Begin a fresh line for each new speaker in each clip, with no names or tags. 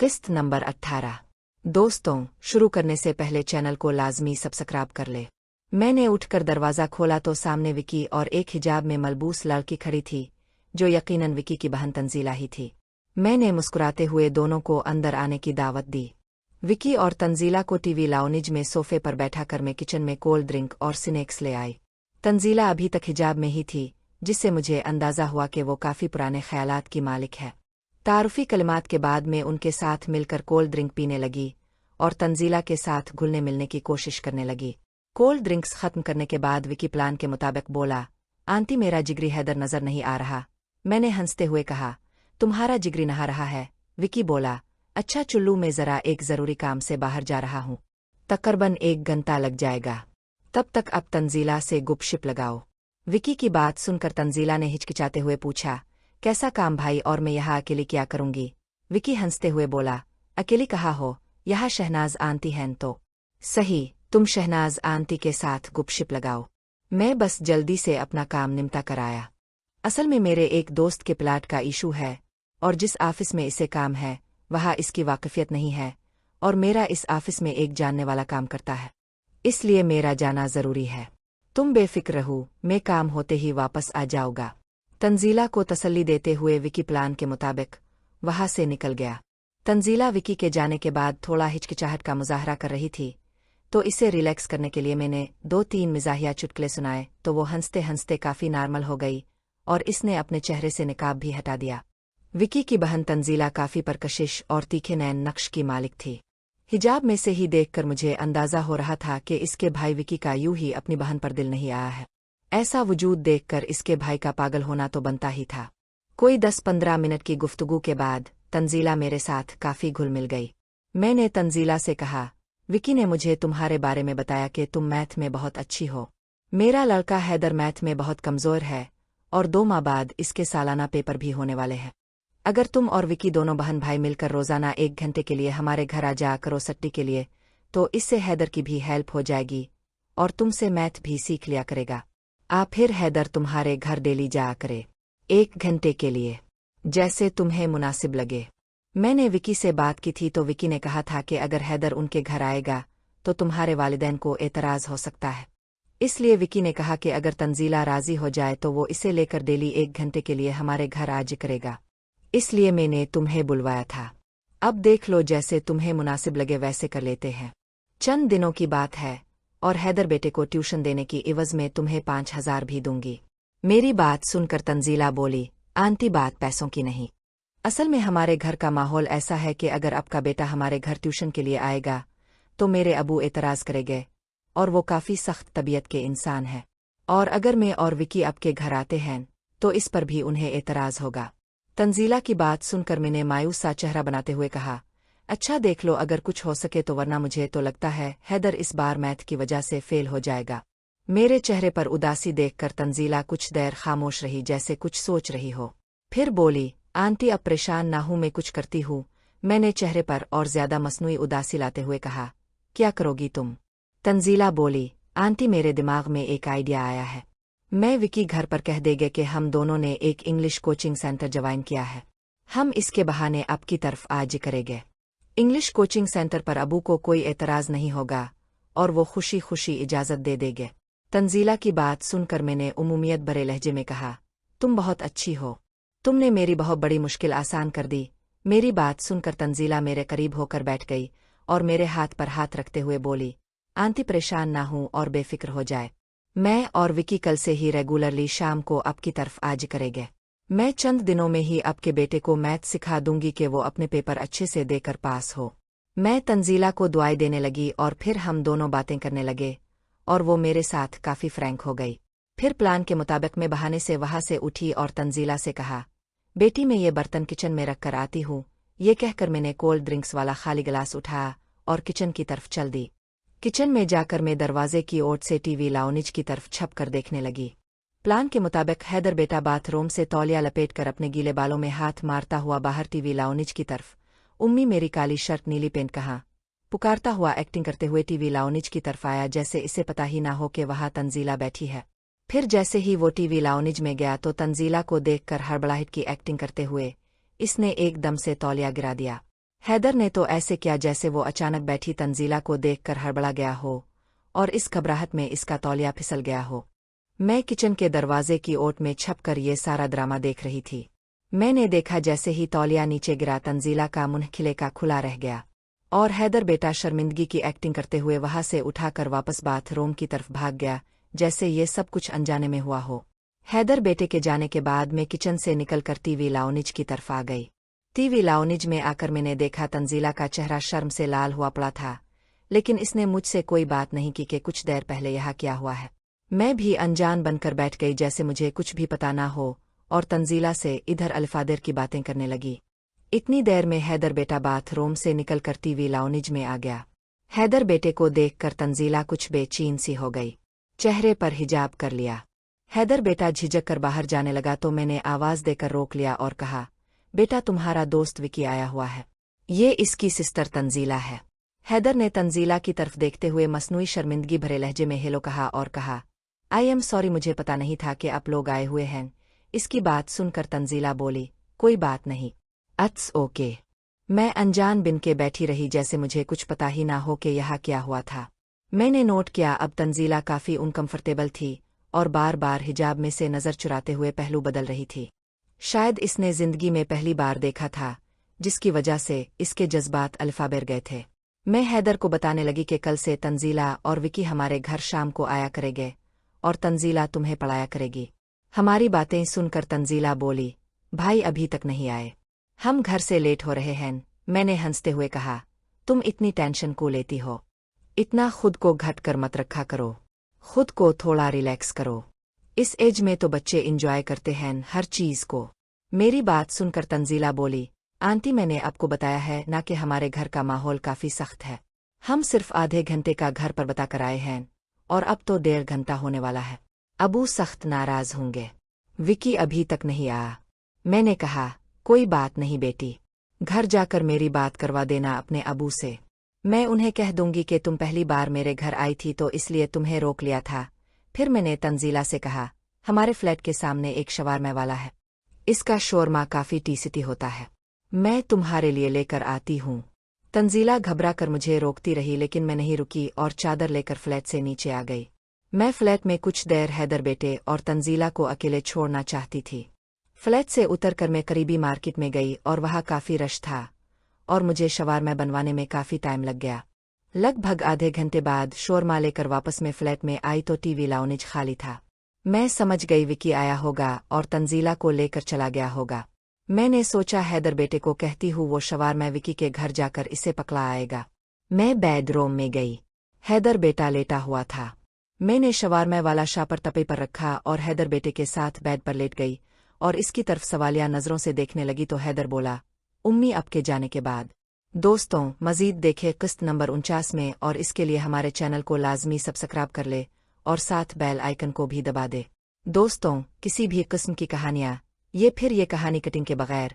किस्त नंबर 18। दोस्तों, शुरू करने से पहले चैनल को लाजमी सब्सक्राइब कर ले। मैंने उठकर दरवाज़ा खोला तो सामने विकी और एक हिजाब में मलबूस लड़की खड़ी थी, जो यकीनन विकी की बहन तंजीला ही थी। मैंने मुस्कुराते हुए दोनों को अंदर आने की दावत दी। विकी और तंजीला को टीवी लाउंज में सोफे पर बैठा कर मैं किचन में कोल्ड ड्रिंक और स्नैक्स ले आई। तंजीला अभी तक हिजाब में ही थी, जिससे मुझे अंदाज़ा हुआ कि वो काफ़ी पुराने ख्यालात की मालिक है। तारुफी कलिमात के बाद मैं उनके साथ मिलकर कोल्ड ड्रिंक पीने लगी और तंजीला के साथ घुलने मिलने की कोशिश करने लगी। कोल्ड ड्रिंक्स खत्म करने के बाद विकी प्लान के मुताबिक बोला, आंटी मेरा जिगरी हैदर नजर नहीं आ रहा। मैंने हंसते हुए कहा, तुम्हारा जिगरी नहा रहा है। विकी बोला, अच्छा चुल्लू में जरा एक जरूरी काम से बाहर जा रहा हूँ, तकरीबन 1 घंटा लग जाएगा। तब तक अब तंजीला से गुपशिप लगाओ। विकी की बात सुनकर तंजीला ने हिचकिचाते हुए पूछा, कैसा काम भाई, और मैं यहाँ अकेली क्या करूंगी? विकी हंसते हुए बोला, अकेली कहा हो, यहाँ शहनाज आंटी हैं तो। सही, तुम शहनाज आंटी के साथ गुपशिप लगाओ। मैं बस जल्दी से अपना काम निमटा कर आया। असल में मेरे एक दोस्त के प्लाट का इशू है और जिस ऑफिस में इसे काम है वहाँ इसकी वाकफियत नहीं है, और मेरा इस ऑफिस में एक जानने वाला काम करता है, इसलिए मेरा जाना जरूरी है। तुम बेफिक्र रहो, मैं काम होते ही वापस आ जाऊंगा। तंजीला को तसल्ली देते हुए विकी प्लान के मुताबिक वहां से निकल गया। तंजीला विकी के जाने के बाद थोड़ा हिचकिचाहट का मुजाहरा कर रही थी, तो इसे रिलैक्स करने के लिए मैंने 2-3 मिजाहिया चुटकुले सुनाए तो वो हंसते हंसते काफी नॉर्मल हो गई और इसने अपने चेहरे से निकाब भी हटा दिया। विकी की बहन तंजीला काफी परकशिश और तीखे नैन नक्श की मालिक थी। हिजाब में से ही देखकर मुझे अंदाजा हो रहा था कि इसके भाई विकी का यूं ही अपनी बहन पर दिल नहीं आया है। ऐसा वजूद देखकर इसके भाई का पागल होना तो बनता ही था। कोई 10-15 मिनट की गुफ्तगू के बाद तंजीला मेरे साथ काफी घुल मिल गई। मैंने तंजीला से कहा, विकी ने मुझे तुम्हारे बारे में बताया कि तुम मैथ में बहुत अच्छी हो। मेरा लड़का हैदर मैथ में बहुत कमजोर है और 2 माह बाद इसके सालाना पेपर भी होने वाले हैं। अगर तुम और विकी दोनों बहन भाई मिलकर रोजाना 1 घंटे के लिए हमारे घर आ जा करो सट्टी के लिए, तो इससे हैदर की भी हेल्प हो जाएगी और तुमसे मैथ भी सीख लिया करेगा। फिर हैदर तुम्हारे घर डेली जा करे 1 घंटे के लिए, जैसे तुम्हें मुनासिब लगे। मैंने विकी से बात की थी तो विकी ने कहा था कि अगर हैदर उनके घर आएगा तो तुम्हारे वालिदैन को एतराज हो सकता है, इसलिए विकी ने कहा कि अगर तंजीला राजी हो जाए तो वो इसे लेकर डेली 1 घंटे के लिए हमारे घर आज करेगा, इसलिए मैंने तुम्हें बुलवाया था। अब देख लो, जैसे तुम्हें मुनासिब लगे वैसे कर लेते हैं। चंद दिनों की बात है और हैदर बेटे को ट्यूशन देने की इवज में तुम्हें 5000 भी दूंगी। मेरी बात सुनकर तंजीला बोली, आंटी बात पैसों की नहीं, असल में हमारे घर का माहौल ऐसा है कि अगर आपका बेटा हमारे घर ट्यूशन के लिए आएगा तो मेरे अबू एतराज करेंगे और वो काफी सख्त तबीयत के इंसान है, और अगर मैं और विकी आपके घर आते हैं तो इस पर भी उन्हें एतराज होगा। तंजीला की बात सुनकर मैंने मायूस सा चेहरा बनाते हुए कहा, अच्छा देख लो अगर कुछ हो सके तो, वरना मुझे तो लगता है हैदर इस बार मैथ की वजह से फेल हो जाएगा। मेरे चेहरे पर उदासी देखकर तंजीला कुछ देर खामोश रही, जैसे कुछ सोच रही हो। फिर बोली, आंटी अब परेशान ना हूं, मैं कुछ करती हूँ। मैंने चेहरे पर और ज्यादा मसनूई उदासी लाते हुए कहा, क्या करोगी तुम? तंजीला बोली, आंटी मेरे दिमाग में एक आइडिया आया है। मैं विकी घर पर कह देंगे कि हम दोनों ने एक इंग्लिश कोचिंग सेंटर ज्वाइन किया है। हम इसके बहाने आपकी तरफ आज करेंगे। इंग्लिश कोचिंग सेंटर पर अबू को कोई एतराज नहीं होगा और वो खुशी खुशी इजाजत दे देंगे। तंजीला की बात सुनकर मैंने उमूमियत भरे लहजे में कहा, तुम बहुत अच्छी हो, तुमने मेरी बहुत बड़ी मुश्किल आसान कर दी। मेरी बात सुनकर तंजीला मेरे करीब होकर बैठ गई और मेरे हाथ पर हाथ रखते हुए बोली, आंटी परेशान ना हूं और बेफिक्र हो जाए। मैं और विकी कल से ही रेगुलरली शाम को आपकी तरफ आज करेंगे। मैं चंद दिनों में ही आपके बेटे को मैथ सिखा दूंगी कि वो अपने पेपर अच्छे से देकर पास हो। मैं तंजीला को दुआएं देने लगी और फिर हम दोनों बातें करने लगे और वो मेरे साथ काफी फ्रैंक हो गई। फिर प्लान के मुताबिक मैं बहाने से वहां से उठी और तंजीला से कहा, बेटी मैं ये बर्तन किचन में रख कर आती हूँ। ये कहकर मैंने कोल्ड ड्रिंक्स वाला खाली गिलास उठाया और किचन की तरफ चल दी। किचन में जाकर मैं दरवाजे की ओर से टीवी लाउंज की तरफ छप कर देखने लगी। प्लान के मुताबिक हैदर बेटा बाथरूम से तौलिया लपेटकर अपने गीले बालों में हाथ मारता हुआ बाहर टीवी लाउंज की तरफ, उम्मी मेरी काली शर्ट नीली पेंट कहाँ, पुकारता हुआ एक्टिंग करते हुए टीवी लाउंज की तरफ आया, जैसे इसे पता ही ना हो कि वहां तंजीला बैठी है। फिर जैसे ही वो टीवी लाउंज में गया तो तंजीला को देखकर हड़बड़ाहट की एक्टिंग करते हुए इसने एकदम से तौलिया गिरा दिया। हैदर ने तो ऐसे किया जैसे वो अचानक बैठी तंजीला को देखकर हड़बड़ा गया हो और इस घबराहट में इसका तौलिया फिसल गया हो। मैं किचन के दरवाजे की ओट में छपकर ये सारा ड्रामा देख रही थी। मैंने देखा जैसे ही तौलिया नीचे गिरा तंजीला का मुंह खिले का खुला रह गया और हैदर बेटा शर्मिंदगी की एक्टिंग करते हुए वहां से उठाकर वापस बाथरूम की तरफ भाग गया, जैसे ये सब कुछ अनजाने में हुआ हो। हैदर बेटे के जाने के बाद मैं किचन से निकलकर टीवी लाउनिज की तरफ आ गई। टीवी लाउनिज में आकर मैंने देखा तंजीला का चेहरा शर्म से लाल हुआ पड़ा था, लेकिन इसने मुझसे कोई बात नहीं की कि कुछ देर पहले यहाँ क्या हुआ है। मैं भी अनजान बनकर बैठ गई जैसे मुझे कुछ भी पता ना हो और तंजीला से इधर अल्फादेर की बातें करने लगी। इतनी देर में हैदर बेटा बाथरूम से निकलकर टीवी लाउनिज में आ गया। हैदर बेटे को देखकर तंजीला कुछ बेचैन सी हो गई। चेहरे पर हिजाब कर लिया। हैदर बेटा झिझक कर बाहर जाने लगा तो मैंने आवाज देकर रोक लिया और कहा, बेटा तुम्हारा दोस्त विकी आया हुआ है, ये इसकी सिस्टर तंजीला है। हैदर ने तंजीला की तरफ देखते हुए मसनूई शर्मिंदगी भरे लहजे में हेलो कहा और कहा, आई एम सॉरी, मुझे पता नहीं था कि आप लोग आए हुए हैं। इसकी बात सुनकर तंजीला बोली, कोई बात नहीं, इट्स ओके। मैं अनजान बिन के बैठी रही जैसे मुझे कुछ पता ही ना हो कि यहाँ क्या हुआ था। मैंने नोट किया अब तंजीला काफी अनकंफर्टेबल थी और बार बार हिजाब में से नजर चुराते हुए पहलू बदल रही थी। शायद इसने जिंदगी में पहली बार देखा था, जिसकी वजह से इसके जज्बात अल्फाबेर गए थे। मैं हैदर को बताने लगी कि कल से तंजीला और विकी हमारे घर शाम को आया करेंगे और तंजीला तुम्हें पढ़ाया करेगी। हमारी बातें सुनकर तंजीला बोली, भाई अभी तक नहीं आए, हम घर से लेट हो रहे हैं। मैंने हंसते हुए कहा, तुम इतनी टेंशन को लेती हो, इतना खुद को घट कर मत रखा करो, खुद को थोड़ा रिलैक्स करो। इस एज में तो बच्चे इंजॉय करते हैं हर चीज को। मेरी बात सुनकर तंजीला बोली, आंटी मैंने आपको बताया है ना कि हमारे घर का माहौल काफी सख्त है। हम सिर्फ आधे घंटे का घर पर बताकर आए हैं और अब तो 1.5 घंटा होने वाला है। अबू सख्त नाराज होंगे। विकी अभी तक नहीं आया। मैंने कहा, कोई बात नहीं बेटी, घर जाकर मेरी बात करवा देना अपने अबू से। मैं उन्हें कह दूंगी कि तुम पहली बार मेरे घर आई थी तो इसलिए तुम्हें रोक लिया था। फिर मैंने तंजीला से कहा, हमारे फ्लैट के सामने एक शवारमा वाला है, इसका शोरमा काफी टेस्टी होता है, मैं तुम्हारे लिए लेकर आती हूँ। तंजीला घबरा कर मुझे रोकती रही लेकिन मैं नहीं रुकी और चादर लेकर फ्लैट से नीचे आ गई। मैं फ्लैट में कुछ देर हैदर बेटे और तंजीला को अकेले छोड़ना चाहती थी। फ्लैट से उतरकर मैं करीबी मार्केट में गई और वहाँ काफी रश था और मुझे शवारमा बनवाने में काफी टाइम लग गया। लगभग आधे घंटे बाद शोरमा लेकर वापस में फ्लैट में आई तो टीवी लाउनिज खाली था। मैं समझ गई विकी आया होगा और तंजीला को लेकर चला गया होगा। मैंने सोचा हैदर बेटे को कहती हूँ वो शवारमा विकी के घर जाकर इसे पकड़ा आएगा। मैं बेडरूम में गई। हैदर बेटा लेटा हुआ था। मैंने शवारमा वाला शापर तपे पर रखा और हैदर बेटे के साथ बेड पर लेट गई और इसकी तरफ सवालिया नजरों से देखने लगी तो हैदर बोला, उम्मी आपके जाने के बाद। दोस्तों, मजीद देखे किस्त नंबर 49 में और इसके लिए हमारे चैनल को लाजमी सब्सक्राइब कर ले और साथ बेल आइकन को भी दबा दे। दोस्तों, किसी भी किस्म की कहानियाँ ये कहानी कटिंग के बगैर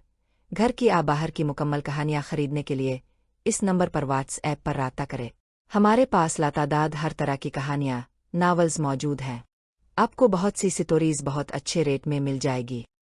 घर की बाहर की मुकम्मल कहानियाँ खरीदने के लिए इस नंबर पर व्हाट्सएप पर राब्ता करें। हमारे पास लातादाद हर तरह की कहानियाँ, नावल्स मौजूद हैं। आपको बहुत सी स्टोरीज बहुत अच्छे रेट में मिल जाएगी।